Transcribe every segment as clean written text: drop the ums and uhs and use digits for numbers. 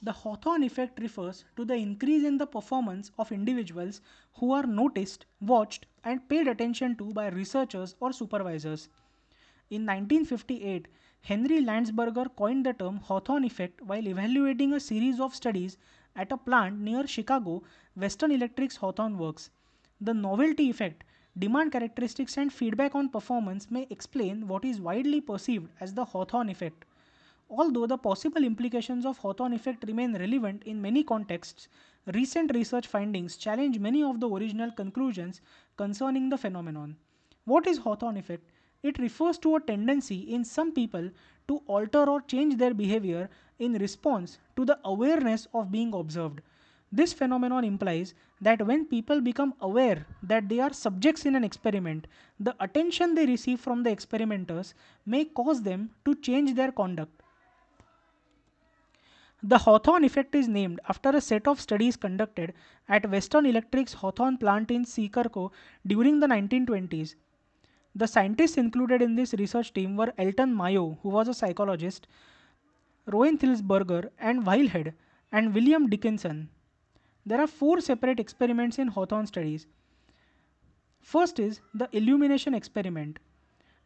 The Hawthorne effect refers to the increase in the performance of individuals who are noticed, watched, and paid attention to by researchers or supervisors. In 1958, Henry Landsberger coined the term Hawthorne effect while evaluating a series of studies at a plant near Chicago, Western Electric's Hawthorne Works. The novelty effect, demand characteristics, and feedback on performance may explain what is widely perceived as the Hawthorne effect. Although the possible implications of Hawthorne effect remain relevant in many contexts, recent research findings challenge many of the original conclusions concerning the phenomenon. What is Hawthorne effect? It refers to a tendency in some people to alter or change their behavior in response to the awareness of being observed. This phenomenon implies that when people become aware that they are subjects in an experiment, the attention they receive from the experimenters may cause them to change their conduct. The Hawthorne effect is named after a set of studies conducted at Western Electric's Hawthorne plant in Chicago during the 1920s. The scientists included in this research team were Elton Mayo, who was a psychologist, Rowan Thilsberger and Wildhead, and William Dickinson. There are four separate experiments in Hawthorne studies. First is the illumination experiment.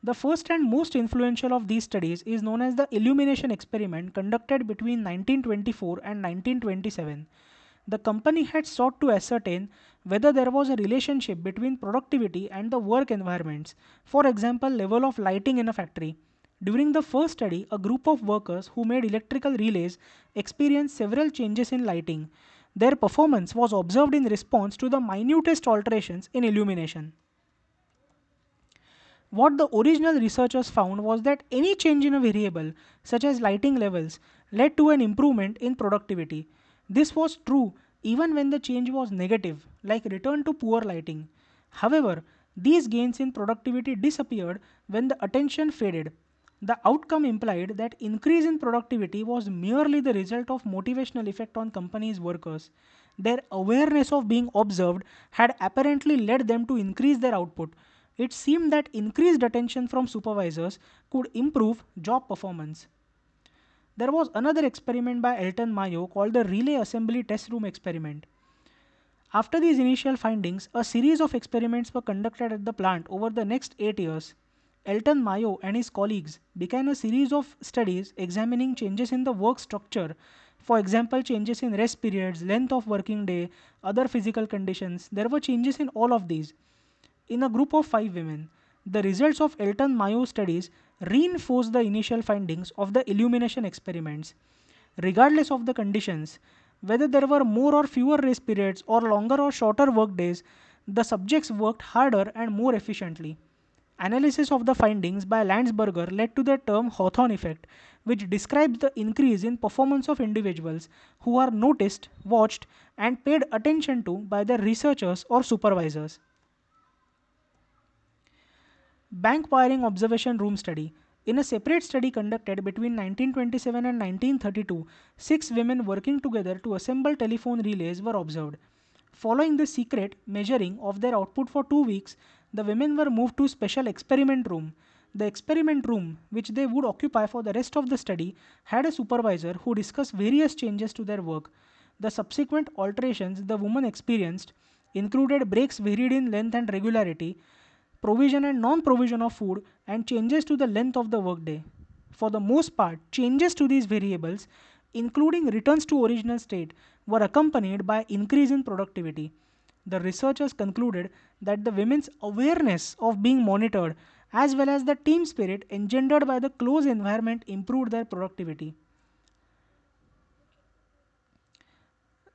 The first and most influential of these studies is known as the illumination experiment conducted between 1924 and 1927. The company had sought to ascertain whether there was a relationship between productivity and the work environments, for example, level of lighting in a factory. During the first study, a group of workers who made electrical relays experienced several changes in lighting. Their performance was observed in response to the minutest alterations in illumination. What the original researchers found was that any change in a variable, such as lighting levels, led to an improvement in productivity. This was true even when the change was negative, like return to poor lighting. However, these gains in productivity disappeared when the attention faded. The outcome implied that increase in productivity was merely the result of motivational effect on companies' workers. Their awareness of being observed had apparently led them to increase their output. It seemed that increased attention from supervisors could improve job performance. There was another experiment by Elton Mayo called the Relay Assembly Test Room Experiment. After these initial findings, a series of experiments were conducted at the plant over the next 8 years. Elton Mayo and his colleagues began a series of studies examining changes in the work structure, for example, changes in rest periods, length of working day, other physical conditions. There were changes in all of these. In a group of 5 women, the results of Elton Mayo studies reinforced the initial findings of the illumination experiments. Regardless of the conditions, whether there were more or fewer rest periods or longer or shorter work days, the subjects worked harder and more efficiently. Analysis of the findings by Landsberger led to the term Hawthorne effect, which describes the increase in performance of individuals who are noticed, watched, and paid attention to by their researchers or supervisors. Bank wiring observation room study. In a separate study conducted between 1927 and 1932, 6 women working together to assemble telephone relays were observed. Following the secret measuring of their output for 2 weeks, the women were moved to special experiment room. The experiment room, which they would occupy for the rest of the study, had a supervisor who discussed various changes to their work. The subsequent alterations the women experienced included breaks varied in length and regularity, provision and non provision of food, and changes to the length of the workday. For the most part, changes to these variables, including returns to original state, were accompanied by increase in productivity. The researchers concluded that the women's awareness of being monitored as well as the team spirit engendered by the close environment improved their productivity.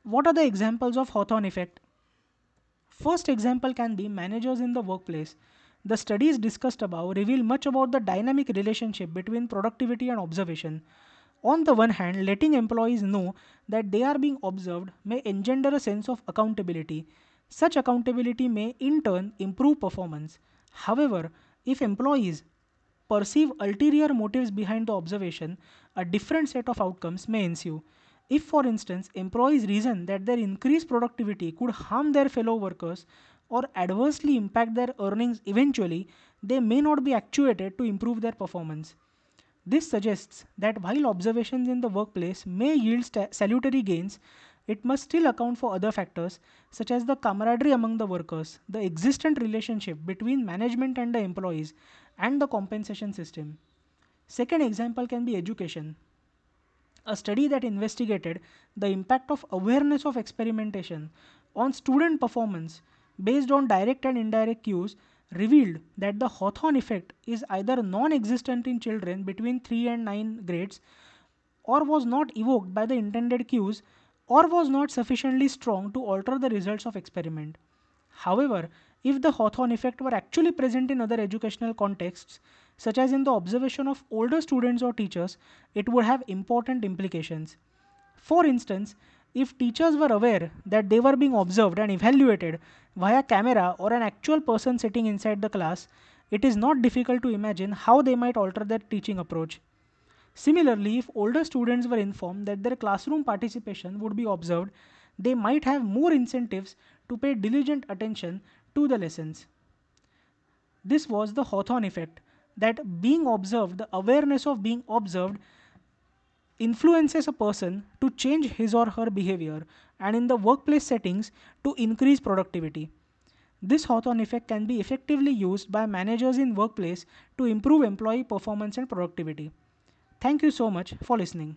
What are the examples of Hawthorne effect? First example can be managers in the workplace. The studies discussed above reveal much about the dynamic relationship between productivity and observation. On the one hand, letting employees know that they are being observed may engender a sense of accountability. Such accountability may in turn improve performance. However, if employees perceive ulterior motives behind the observation, a different set of outcomes may ensue. If, for instance, employees reason that their increased productivity could harm their fellow workers or adversely impact their earnings eventually, they may not be actuated to improve their performance. This suggests that while observations in the workplace may yield salutary gains, it must still account for other factors such as the camaraderie among the workers, the existent relationship between management and the employees, and the compensation system. Second example can be education. A study that investigated the impact of awareness of experimentation on student performance based on direct and indirect cues revealed that the Hawthorne effect is either non existent in children between 3 and 9 grades, or was not evoked by the intended cues, or was not sufficiently strong to alter the results of experiment. However, if the Hawthorne effect were actually present in other educational contexts, such as in the observation of older students or teachers, it would have important implications. For instance, if teachers were aware that they were being observed and evaluated via camera or an actual person sitting inside the class, it is not difficult to imagine how they might alter their teaching approach. Similarly, if older students were informed that their classroom participation would be observed, they might have more incentives to pay diligent attention to the lessons. This was the Hawthorne effect, that being observed, the awareness of being observed, influences a person to change his or her behavior, and in the workplace settings to increase productivity. This Hawthorne effect can be effectively used by managers in workplace to improve employee performance and productivity. Thank you so much for listening.